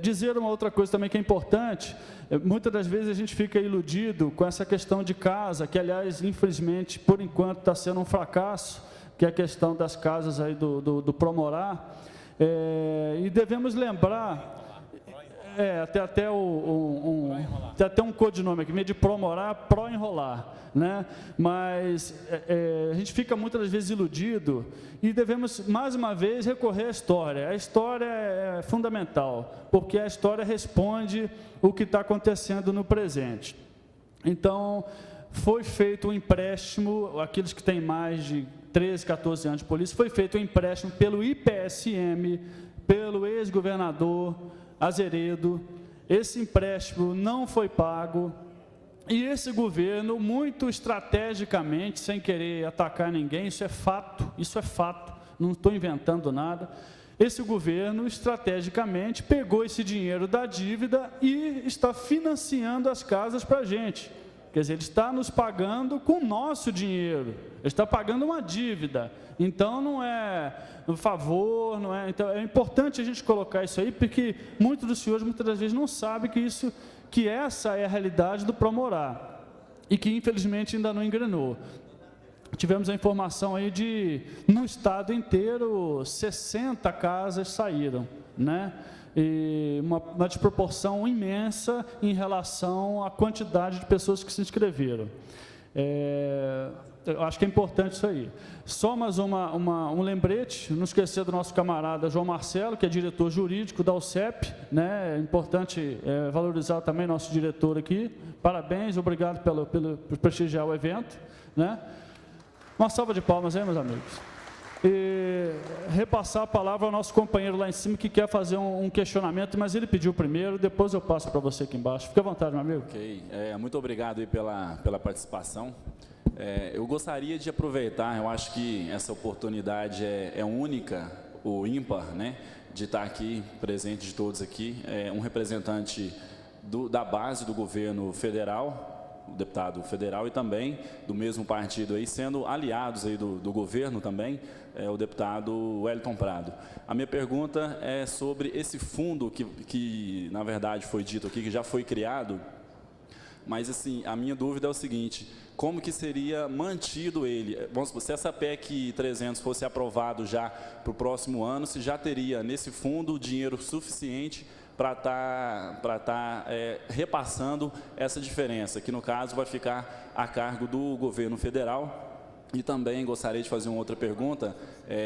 Dizer uma outra coisa também que é importante, muitas das vezes a gente fica iludido com essa questão de casa, que aliás, infelizmente, por enquanto está sendo um fracasso, que é a questão das casas aí do Promorá, e devemos lembrar, tem até um codinome aqui, meio de Promorá, Pró-Enrolar, né? Mas a gente fica muitas das vezes iludido e devemos, mais uma vez, recorrer à história. A história é fundamental, porque a história responde o que está acontecendo no presente. Então, foi feito um empréstimo, aqueles que têm mais de 13, 14 anos de polícia, foi feito um empréstimo pelo IPSM, pelo ex-governador Azeredo. Esse empréstimo não foi pago, e esse governo, muito estrategicamente, sem querer atacar ninguém, isso é fato, não estou inventando nada, esse governo, estrategicamente, pegou esse dinheiro da dívida e está financiando as casas para a gente. Quer dizer, ele está nos pagando com o nosso dinheiro, ele está pagando uma dívida. Então, não é um favor, não é... Então, é importante a gente colocar isso aí, porque muitos dos senhores, muitas das vezes, não sabem que essa é a realidade do Promorá, e que, infelizmente, ainda não engrenou. Tivemos a informação aí no estado inteiro, 60 casas saíram, né? E uma desproporção imensa em relação à quantidade de pessoas que se inscreveram. Eu acho que é importante isso aí. Só mais um lembrete, não esquecer do nosso camarada João Marcelo, que é diretor jurídico da UCEP, né? É importante valorizar também nosso diretor aqui. Parabéns, obrigado por prestigiar o evento, né? Uma salva de palmas, hein, meus amigos? E repassar a palavra ao nosso companheiro lá em cima, que quer fazer um questionamento, mas ele pediu primeiro, depois eu passo para você aqui embaixo. Fique à vontade, meu amigo. Ok, muito obrigado aí pela participação. Eu gostaria de aproveitar, eu acho que essa oportunidade é única, ou ímpar, né, de estar aqui, presente de todos aqui, um representante da base do governo federal, o deputado federal, e também do mesmo partido aí, sendo aliados aí do governo também, o deputado Wellington Prado. A minha pergunta é sobre esse fundo que na verdade foi dito aqui, que já foi criado, mas assim, a minha dúvida é o seguinte: como que seria mantido ele? Vamos supor, se essa PEC 300 fosse aprovado já para o próximo ano, se já teria nesse fundo dinheiro suficiente para estar repassando essa diferença, que no caso vai ficar a cargo do governo federal. E também gostaria de fazer uma outra pergunta,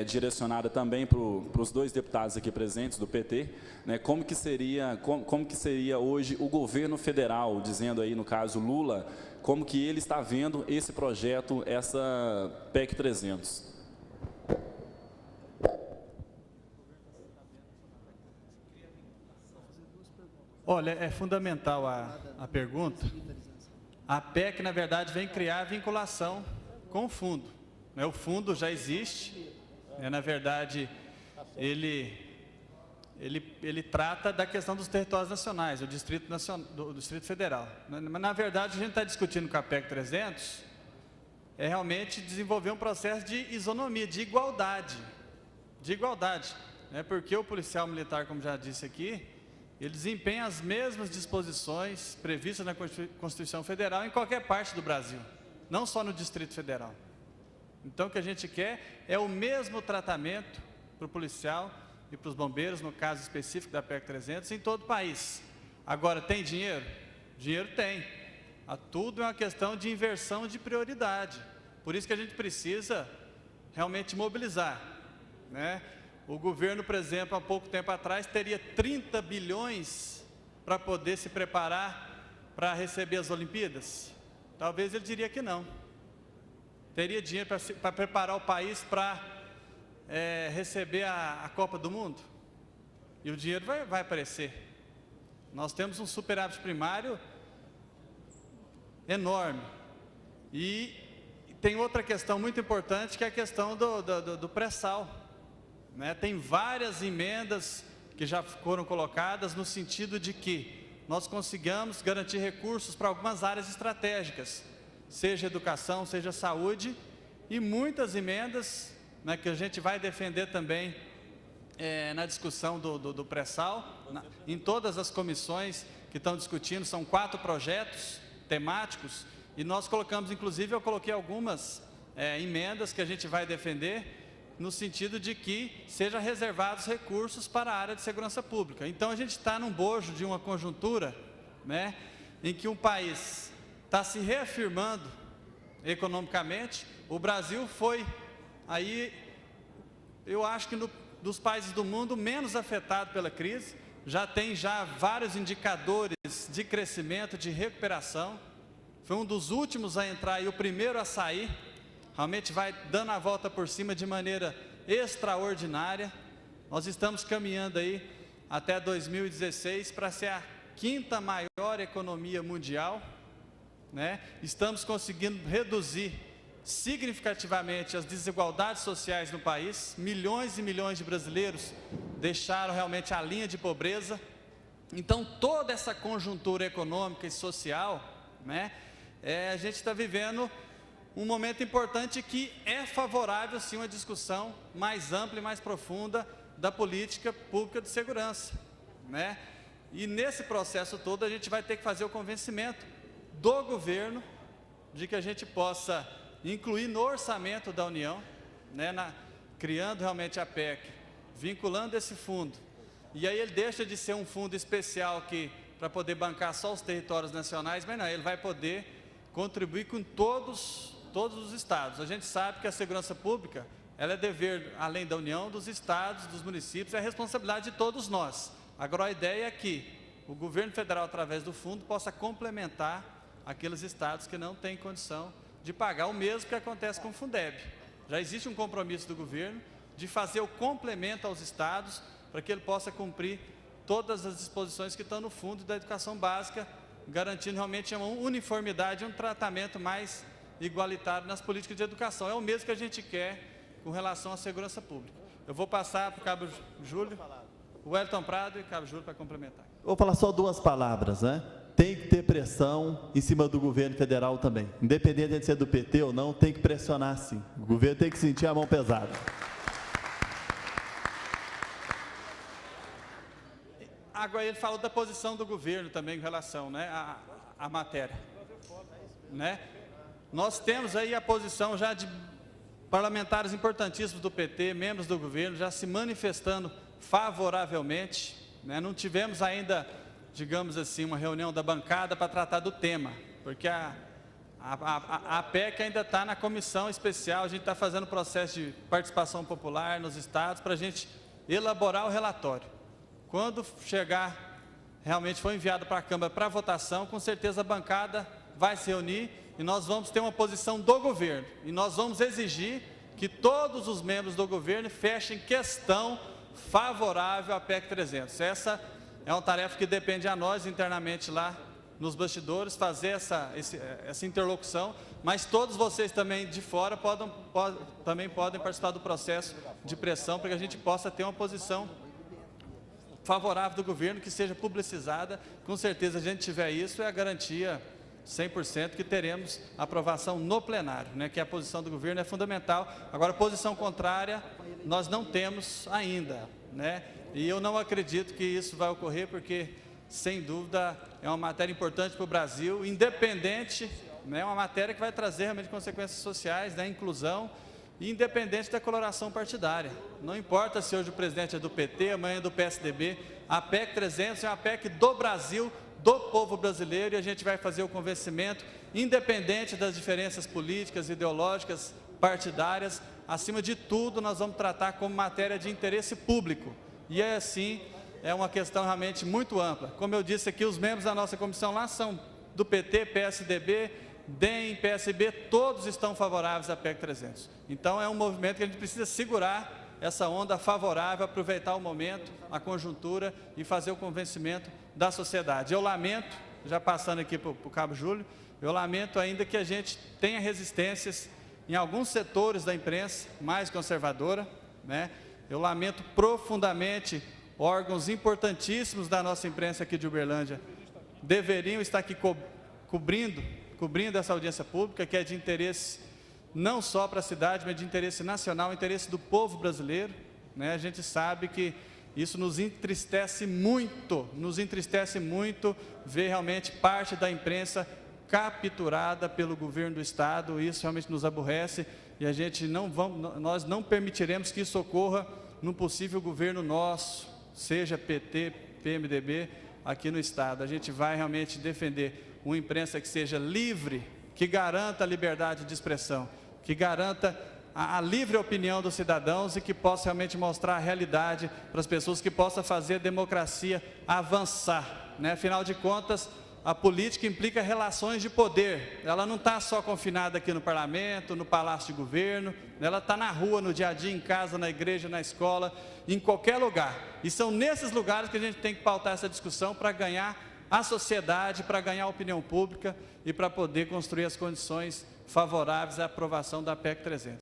direcionada também para os dois deputados aqui presentes do PT, né, como que seria hoje o governo federal, dizendo aí no caso Lula, como que ele está vendo esse projeto, essa PEC 300? Olha, é fundamental a pergunta. A PEC, na verdade, vem criar a vinculação com o fundo. O fundo já existe, na verdade, ele trata da questão dos territórios nacionais, do Distrito Federal. Mas, na verdade, a gente está discutindo com a PEC 300, realmente desenvolver um processo de isonomia, de igualdade, porque o policial militar, como já disse aqui, ele desempenha as mesmas disposições previstas na Constituição Federal em qualquer parte do Brasil, não só no Distrito Federal. Então, o que a gente quer é o mesmo tratamento para o policial e para os bombeiros, no caso específico da PEC 300, em todo o país. Agora, tem dinheiro? Dinheiro tem. Tudo é uma questão de inversão de prioridade. Por isso que a gente precisa realmente mobilizar, né? O governo, por exemplo, há pouco tempo atrás, teria 30 bilhões para poder se preparar para receber as Olimpíadas. Talvez ele diria que não. Teria dinheiro para preparar o país para receber a Copa do Mundo? E o dinheiro vai aparecer. Nós temos um superávit primário enorme. E tem outra questão muito importante, que é a questão do pré-sal. Tem várias emendas que já foram colocadas no sentido de que nós consigamos garantir recursos para algumas áreas estratégicas, seja educação, seja saúde, e muitas emendas, que a gente vai defender também na discussão do pré-sal, em todas as comissões que estão discutindo, são 4 projetos temáticos, e nós colocamos, inclusive, eu coloquei algumas emendas que a gente vai defender, no sentido de que sejam reservados recursos para a área de segurança pública. Então, a gente está num bojo de uma conjuntura, né, em que um país está se reafirmando economicamente. O Brasil foi, aí, eu acho que dos países do mundo menos afetado pela crise, já tem vários indicadores de crescimento, de recuperação. Foi um dos últimos a entrar e o primeiro a sair. Realmente vai dando a volta por cima de maneira extraordinária. Nós estamos caminhando aí até 2016 para ser a 5ª maior economia mundial, né? Estamos conseguindo reduzir significativamente as desigualdades sociais no país. Milhões e milhões de brasileiros deixaram realmente a linha de pobreza. Então, toda essa conjuntura econômica e social, né, a gente está vivendo um momento importante que é favorável, sim, uma discussão mais ampla e mais profunda da política pública de segurança, né? E nesse processo todo a gente vai ter que fazer o convencimento do governo de que a gente possa incluir no orçamento da União, né, criando realmente a PEC, vinculando esse fundo. E aí ele deixa de ser um fundo especial para poder bancar só os territórios nacionais, mas não, ele vai poder contribuir com todos os estados. A gente sabe que a segurança pública, ela é dever, além da União, dos estados, dos municípios, é a responsabilidade de todos nós. Agora, a ideia é que o governo federal, através do fundo, possa complementar aqueles estados que não têm condição de pagar o mesmo que acontece com o Fundeb. Já existe um compromisso do governo de fazer o complemento aos estados para que ele possa cumprir todas as disposições que estão no fundo da educação básica, garantindo realmente uma uniformidade, um tratamento mais igualitário nas políticas de educação. É o mesmo que a gente quer com relação à segurança pública. Eu vou passar para o Cabo Júlio, o Wellington Prado e o Cabo Júlio para complementar. Vou falar só 2 palavras, né? Tem que ter pressão em cima do governo federal também. Independente de ser do PT ou não, tem que pressionar sim. O governo tem que sentir a mão pesada. Agora ele falou da posição do governo também em relação, né, à matéria, né? Nós temos aí a posição já de parlamentares importantíssimos do PT, membros do governo, já se manifestando favoravelmente, né? Não tivemos ainda, digamos assim, uma reunião da bancada para tratar do tema, porque a PEC ainda está na comissão especial, a gente está fazendo o processo de participação popular nos estados para a gente elaborar o relatório. Quando chegar, realmente foi enviado para a Câmara para votação, com certeza a bancada vai se reunir e nós vamos ter uma posição do governo. E nós vamos exigir que todos os membros do governo fechem questão favorável à PEC 300. Essa é uma tarefa que depende a nós internamente lá nos bastidores, fazer essa interlocução, mas todos vocês também de fora também podem participar do processo de pressão para que a gente possa ter uma posição favorável do governo, que seja publicizada. Com certeza, a gente tiver isso, é a garantia 100% que teremos aprovação no plenário, né, que a posição do governo é fundamental. Agora, a posição contrária, nós não temos ainda, né, e eu não acredito que isso vai ocorrer, porque, sem dúvida, é uma matéria importante para o Brasil, independente, né, uma matéria que vai trazer realmente consequências sociais, da inclusão, independente da coloração partidária. Não importa se hoje o presidente é do PT, amanhã é do PSDB, a PEC 300 é uma PEC do Brasil, do povo brasileiro, e a gente vai fazer o convencimento, independente das diferenças políticas, ideológicas, partidárias. Acima de tudo, nós vamos tratar como matéria de interesse público, e é assim, é uma questão realmente muito ampla. Como eu disse aqui, os membros da nossa comissão lá são do PT, PSDB, DEM, PSB, todos estão favoráveis à PEC 300. Então, é um movimento que a gente precisa segurar essa onda favorável, aproveitar o momento, a conjuntura e fazer o convencimento da sociedade. Eu lamento, já passando aqui para o Cabo Júlio, eu lamento ainda que a gente tenha resistências em alguns setores da imprensa mais conservadora, né? Eu lamento profundamente órgãos importantíssimos da nossa imprensa aqui de Uberlândia deveriam estar aqui cobrindo essa audiência pública, que é de interesse não só para a cidade, mas de interesse nacional, interesse do povo brasileiro, né? A gente sabe que isso nos entristece muito ver realmente parte da imprensa capturada pelo governo do Estado. Isso realmente nos aborrece e nós não permitiremos que isso ocorra num possível governo nosso, seja PT, PMDB, aqui no Estado. A gente vai realmente defender uma imprensa que seja livre, que garanta a liberdade de expressão, que garanta a livre opinião dos cidadãos e que possa realmente mostrar a realidade para as pessoas, que possa fazer a democracia avançar, né? Afinal de contas, a política implica relações de poder, ela não está só confinada aqui no parlamento, no palácio de governo, ela está na rua, no dia a dia, em casa, na igreja, na escola, em qualquer lugar. E são nesses lugares que a gente tem que pautar essa discussão para ganhar a sociedade, para ganhar a opinião pública e para poder construir as condições favoráveis à aprovação da PEC 300.